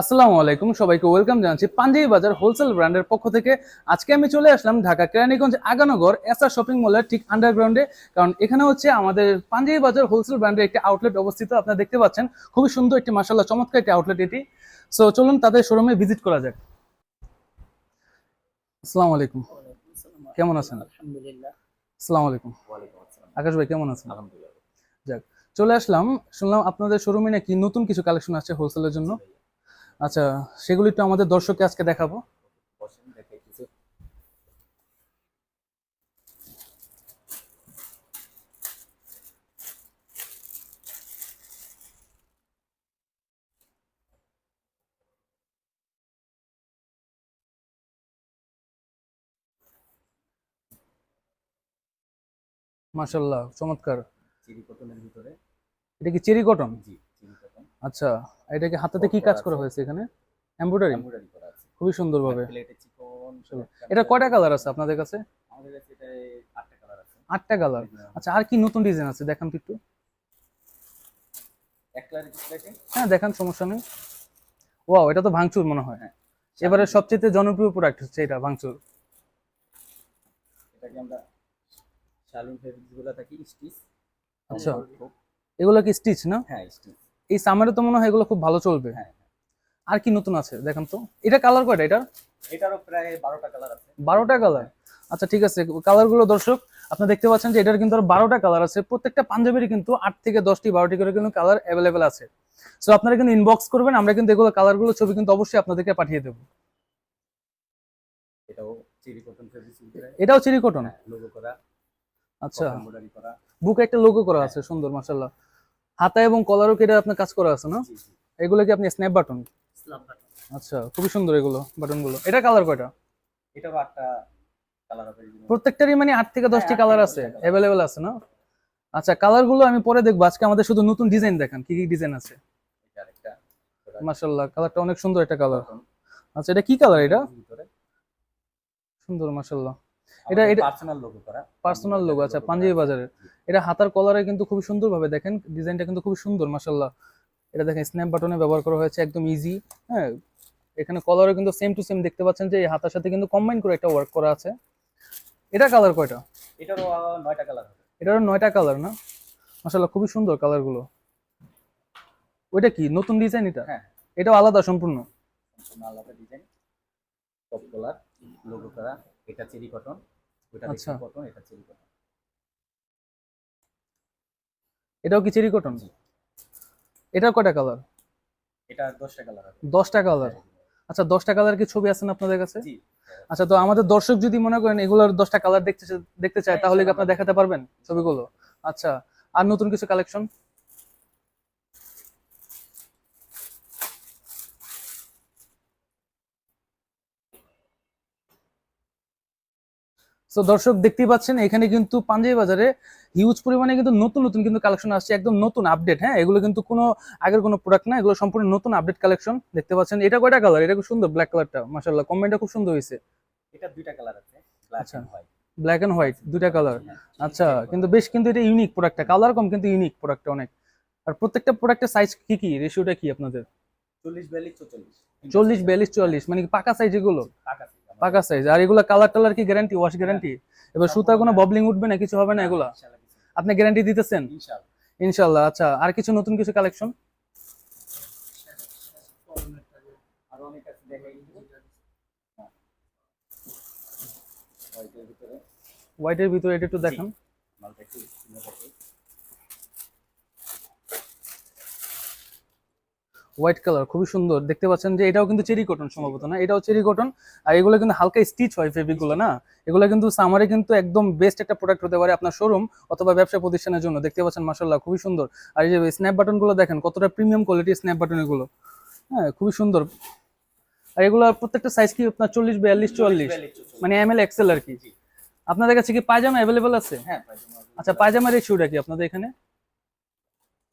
আসসালামু আলাইকুম, সবাইকে ওয়েলকাম জানাচ্ছি পাঞ্জাবি বাজার হোলসেল ব্র্যান্ডের পক্ষ থেকে। আজকে আমি চলে আসলাম ঢাকা কেরানীগঞ্জ আগানগর এসআর শপিং মলের ঠিক আন্ডারগ্রাউন্ডে। কারণ এখানে হচ্ছে আমাদের পাঞ্জাবি বাজার হোলসেল ব্র্যান্ডের একটি আউটলেট অবস্থিত। আপনারা দেখতে পাচ্ছেন খুবই সুন্দর একটি, মাশাআল্লাহ চমৎকার একটি আউটলেট এটি। সো চলুন তাদের শোরুমে ভিজিট করা যাক। আসসালামু আলাইকুম, কেমন আছেন? আলহামদুলিল্লাহ। আসসালামু আলাইকুম। ওয়ালাইকুম আসসালাম। আকাশ ভাই কেমন আছেন? আলহামদুলিল্লাহ। যাক, চলে আসলাম। শুনলাম আপনাদের শোরুমে নাকি নতুন কিছু কালেকশন আছে হোলসেলের জন্য। আচ্ছা, সেগুলি একটু আমাদের দর্শককে আজকে দেখাবো। বসেন দেখাইতেছি। মাশাআল্লাহ চমৎকার। চিরি কটনের ভিতরে। এটা কি চেরি কটন? জি, চিরি কটন। আচ্ছা, এটাকে হাতাতে কি ওয়ার্ক কাজ করা করা আছে, হয়েছে এখানে? এমব্রয়ডারি এমব্রয়ডারি করা আছে। খুবই সুন্দরভাবে। প্লেটে চিকন করে একটা এটা কয়টা কালার আছে আপনাদের কাছে? আমাদের কাছে এটা 8টা কালার আছে। 8টা কালার। আচ্ছা, আর কি নতুন ডিজাইন আছে দেখান তো একটু। এক কালার প্লেটে। হ্যাঁ দেখান, সমস্যা নেই। ওয়াও, এটা তো ভাঙচুর মনে হয়। হ্যাঁ। এবারে সবচেয়ে জনপ্রিয় প্রোডাক্ট হচ্ছে এটা, ভাঙচুর। এটাকে আমরা শালুন ফেব্রিক্স গুলো থাকি স্টিচ। আচ্ছা, এগুলো কি স্টিচ না? হ্যাঁ, স্টিচ। এই সামারে তো মনে হয় এগুলো খুব ভালো চলবে। হ্যাঁ। আর কি নতুন আছে দেখান তো। এটা কালার কয়টা এটা? এটারও প্রায় 12টা কালার আছে। 12টা কালার। আচ্ছা ঠিক আছে, কালারগুলো দর্শক আপনারা দেখতে পাচ্ছেন যে এটার কিন্তু আরো 12টা কালার আছে। প্রত্যেকটা পাঞ্জাবির কিন্তু 8 থেকে 10টি 12টি করে কিন্তু কালার অ্যাভেলেবেল আছে। সো আপনারা কিন্তু ইনবক্স করবেন, আমরা কিন্তু এগুলো কালারগুলো ছবি কিন্তু অবশ্যই আপনাদেরকে পাঠিয়ে দেবো। এটাও চিরি কটন ফেব্রিক্স ভিতরে। এটাও চেরি কটন? লোগো করা। আচ্ছা, এমব্রয়ডারি করা। বুকে একটা লোগো করা আছে, সুন্দর মাশাআল্লাহ। হাতা এবং কলারও কি এটা আপনার কাজ করা আছে না? জি জি। এগুলো কি আপনি স্ন্যাপ বাটন? Slab button. আচ্ছা, খুবই সুন্দর এগুলো বাটনগুলো। এটা কালার কয়টা? এটারও 8টা কালার হবে। প্রত্যেকটারই মানে 8 থেকে 10টি হ্যাঁ, 8 কালার থেকে আছে, 10টা কালার। অ্যাভেলেবেল আছে না? আচ্ছা, কালারগুলো আমি পরে দেখবো। আজকে আমাদের শুধু নতুন ডিজাইন দেখান, কি কি ডিজাইন আছে। এটা আরেকটা মাশাআল্লাহ, কালারটা অনেক সুন্দর একটা কালার। কটন আচ্ছা, এটা কি কালার এটা? ভিতরে। সুন্দর মাশাআল্লাহ। এটা আমাদের এটা পার্সোনাল লোগো করা। Personal logo. আচ্ছা, লোগো করা পাঞ্জাবি আছে। বাজারের। জি। এটা হাতার কলারে কিন্তু খুব সুন্দরভাবে দেখেন, ডিজাইনটা কিন্তু খুব সুন্দর মাশাআল্লাহ। এটা দেখেন স্ন্যাপ বাটনে ব্যবহার করা হয়েছে, একদম ইজি। হ্যাঁ, এখানে কলারও কিন্তু সেম টু সেম দেখতে পাচ্ছেন যে এই হাতার সাথে কিন্তু কম্বাইন করে একটা ওয়ার্ক করা আছে। এটা কালার কয়টা? এটারও 9টা কালার হবে। এটারও 9টা কালার না? মাশাআল্লাহ, খুবই সুন্দর কালারগুলো। ওইটা কি নতুন ডিজাইন এটা? হ্যাঁ, এটাও আলাদা সম্পূর্ণ? সম্পূর্ণ আলাদা ডিজাইন। টপ কলার লোগো করা। এটা চেরি কটন, ওটা আচ্ছা, দেখুন কটন, এটা চেরি কটন। এটাও কি চেরি কটন? জি। এটার কয়টা কালার? এটা 10টা কালার হবে। 10টা কালার। আচ্ছা, 10টা কালার কি ছবি আছে না আপনাদের কাছে? জি। আচ্ছা, তো আমাদের দর্শক যদি মনে করেন এগুলোর 10টা কালার দেখতে চায়, হ্যাঁ, তাহলে কি ইনশাআল্লাহ আপনারা দেখাতে পারবেন ছবিগুলো? আচ্ছা, আর নতুন কিছু কালেকশন? তো দর্শক দেখতেই পাচ্ছেন এখানে কিন্তু পাঞ্জাবি বাজারে হিউজ পরিমাণে কিন্তু নতুন নতুন কিন্তু কালেকশন আসছে, একদম নতুন আপডেট। হ্যাঁ, এগুলো কিন্তু কোনো আগের কোনো প্রোডাক্ট না, এগুলো সম্পূর্ণ নতুন আপডেট কালেকশন। দেখতে পাচ্ছেন এটা কয়টা কালার? এটা খুব সুন্দর, ব্ল্যাক কালারটা মাশাআল্লাহ, কম্বাইনটা খুব সুন্দর হয়েছে। এটা 2টা কালার আছে, ব্ল্যাক আচ্ছা, and white. Black and white দুইটা কালার। আচ্ছা, কিন্তু বেশ কিন্তু এটা ইউনিক প্রোডাক্টটা, কালার কম কিন্তু ইউনিক প্রোডাক্টটা অনেক। আর প্রত্যেকটা প্রোডাক্টের সাইজ কি কি, রেশিওটা কি আপনাদের? 40 42 44। 40 42 44 মানে কি পাকা সাইজ এগুলো? টাকা আছে আমাদের। পাকা সাইজ। আর এগুলো কালার টালার কি গ্যারান্টি, ওয়াশ গ্যারান্টি? এবার সুতা কোনো ববলিং উঠবে না, কিছু হবে না এগুলা? ইনশাআল্লাহ কিছু না। আপনি গ্যারান্টি দিতেছেন? ইনশাআল্লাহ। ইনশাআল্লাহ। আচ্ছা, আর কিছু নতুন কিছু কালেকশন? আরো অনেক আছে, দেখাই দিব। হ্যাঁ, হোয়াইটের ভিতরে। হোয়াইটের ভিতরে এটা একটু জি। দেখান। মালটা একটু সুন্দর থাকে। হোয়াইট কালার খুবই সুন্দর। দেখতে পাচ্ছেন যে এটাও কিন্তু চেরি কটন সম্ভবত না? এটাও চেরি কটন। আর এগুলো কিন্তু হালকা স্টিচ হয় ফেব্রিক গুলো না? এগুলো কিন্তু সামারে কিন্তু একদম বেস্ট একটা প্রোডাক্ট হতে পারে আপনার শোরুম অথবা ব্যবসা প্রতিষ্ঠানের জন্য। দেখতে পাচ্ছেন মাশাআল্লাহ, খুবই সুন্দর। আর এই যে স্ন্যাপ বাটন গুলো দেখেন কতটা প্রিমিয়াম কোয়ালিটির স্ন্যাপ বাটন এগুলো। হ্যাঁ, খুবই সুন্দর। আর এগুলো প্রত্যেকটা সাইজ কি আপনার 40 42 44 মানে এম এল এক্সেল আর কি? জি। আপনাদের কাছে কি পায়জামা অ্যাভেলেবল আছে? হ্যাঁ, পায়জামা। আচ্ছা, পায়জামার রেশিওটা কি আপনাদের এখানে?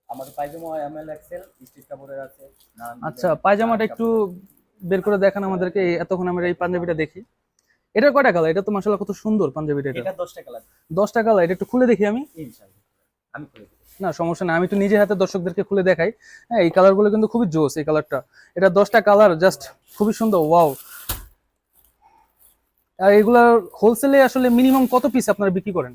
আমাদের পায়জামা এমএল এক্সেল স্টিচ কাপড়ের আছে। নানান আচ্ছা, ডিজাইন, পায়জামাটা নানান একটু কাপড়ের। বের করে দেখান আমাদেরকে। এতক্ষণ আমরা এই পাঞ্জাবিটা দেখি। এটার কয়টা কালার? এটা তো মাশাআল্লাহ কত সুন্দর পাঞ্জাবিটা। এটা এটা 10টা কালার। 10টা কালার। এটা একটু খুলে দেখি আমি। ইনশাআল্লাহ আমি করে দেব। না সমস্যা না, আমি একটু নিজে হাতে দর্শকদেরকে খুলে দেখাই। হ্যাঁ, এই কালারগুলো কিন্তু খুবই জোস, এই কালারটা, এটা 10টা কালার জাস্ট খুবই সুন্দর, ওয়াও। আর এগুলার হোলসেলে আসলে মিনিমাম কত পিস আপনারা বিক্রি করেন?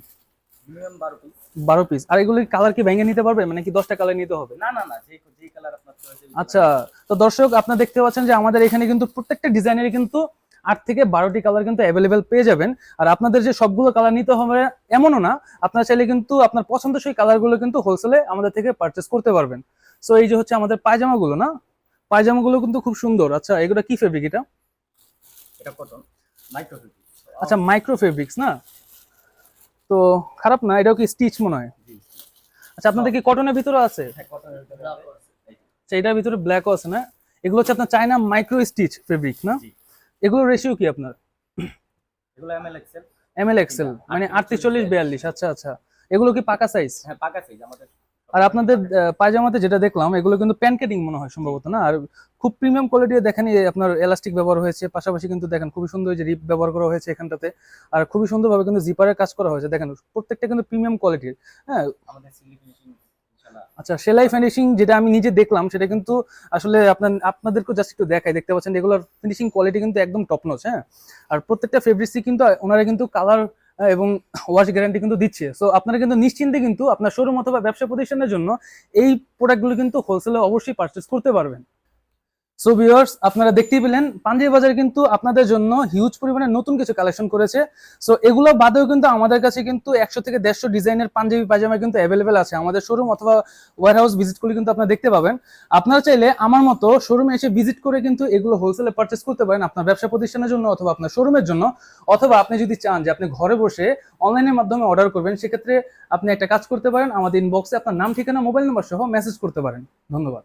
Minimum 12 piece. 12 পিস। আর এগুলো কালার কি ভেঙে নিতে পারবে, মানে কি 10টা কালার নিতে হবে? না না না, যে যে কালার আপনার চয়েস। আচ্ছা, তো দর্শক আপনারা দেখতে পাচ্ছেন যে আমাদের এখানে কিন্তু প্রত্যেকটা ডিজাইনের কিন্তু 8 থেকে 12টি কালার কিন্তু অ্যাভেলেবেল পেয়ে যাবেন। আর আপনাদের যে সবগুলো কালার নিতে হবে এমনও না, আপনারা চাইলে কিন্তু আপনার পছন্দসই কালারগুলো কিন্তু হোলসেলে আমাদের থেকে পারচেস করতে পারবেন। সো এই যে হচ্ছে আমাদের পায়জামাগুলো, না পায়জামাগুলো কিন্তু খুব সুন্দর। আচ্ছা, এগুলো কি ফেব্রিক এটা? এটা কটন মাইক্রো ফেব্রিক। আচ্ছা, মাইক্রো ফেব্রিক্স না, তো খারাপ না, এটাও কি স্টিচ মনে হয়? জি। আচ্ছা, আপনাদের কি কটনের ভিতরে আছে? হ্যাঁ, কটনের ভিতরে আছে। এই যে, আচ্ছা, এটার ভিতরে ব্ল্যাকও আছে না? এগুলো হচ্ছে আপনার চায়না মাইক্রো স্টিচ ফেব্রিক না? জি। এগুলোর রেশিও কি আপনার? এগুলো এমএল এক্সেল। এমএল এক্সেল মানে 38 40 42। আচ্ছা আচ্ছা, এগুলো কি পাকা সাইজ? হ্যাঁ, পাকা সাইজ আমাদের। আর আপনাদের পায়জামাতে যেটা দেখলাম এগুলো কিন্তু প্যানকেটিং মনে হয় সম্ভবত, না? আর খুব প্রিমিয়াম কোয়ালিটির দেখেন, এই আপনার এলাস্টিক ব্যবহার হয়েছে, পাশাপাশি কিন্তু দেখেন খুবই সুন্দর যে রিপ ব্যবহার করা হয়েছে এখানটাতে। আর খুবই সুন্দরভাবে কিন্তু জিপারের কাজ করা হয়েছে, দেখেন প্রত্যেকটা কিন্তু প্রিমিয়াম কোয়ালিটির। হ্যাঁ, আমাদের সিলি ফিনিশিং ইনশাআল্লাহ। আচ্ছা, সেলাই ফিনিশিং যেটা আমি নিজে দেখলাম সেটা কিন্তু আসলে আপনাদেরকে জাস্ট একটু দেখাই, দেখতে পাচ্ছেন এগুলোর ফিনিশিং কোয়ালিটি কিন্তু একদম টপ নচ। হ্যাঁ, আর প্রত্যেকটা ফেব্রিক্সই কিন্তু ওনারা কিন্তু কালার এবং ওয়াশ গ্যারান্টি কিন্তু দিচ্ছে। সো আপনারা কিন্তু নিশ্চিন্তে কিন্তু আপনার শোরুম অথবা ব্যবসা প্রতিষ্ঠানের জন্য এই প্রোডাক্টগুলো কিন্তু হোলসেলে অবশ্যই পারচেস করতে পারবেন। সো ভিউয়ার্স, আপনারা দেখতেই পেলেন পাঞ্জাবি বাজার কিন্তু আপনাদের জন্য হিউজ পরিমাণে নতুন কিছু কালেকশন করেছে। সো এগুলো বাদেও কিন্তু আমাদের কাছে কিন্তু 100 থেকে 150 ডিজাইনের পাঞ্জাবি পায়জামা কিন্তু অ্যাভেলেবেল আছে। আমাদের শোরুম অথবা ওয়্যার হাউস ভিজিট করলে কিন্তু আপনারা দেখতে পাবেন। আপনারা চাইলে আমার মতো শোরুমে এসে ভিজিট করে কিন্তু এগুলো হোলসেলে পারচেস করতে পারেন আপনার ব্যবসা প্রতিষ্ঠানের জন্য অথবা আপনার শোরুমের জন্য। অথবা আপনি যদি চান যে আপনি ঘরে বসে অনলাইনের মাধ্যমে অর্ডার করবেন, সেক্ষেত্রে আপনি একটা কাজ করতে পারেন, আমাদের ইনবক্সে আপনার নাম, ঠিকানা, মোবাইল নাম্বার সহ মেসেজ করতে পারেন। ধন্যবাদ।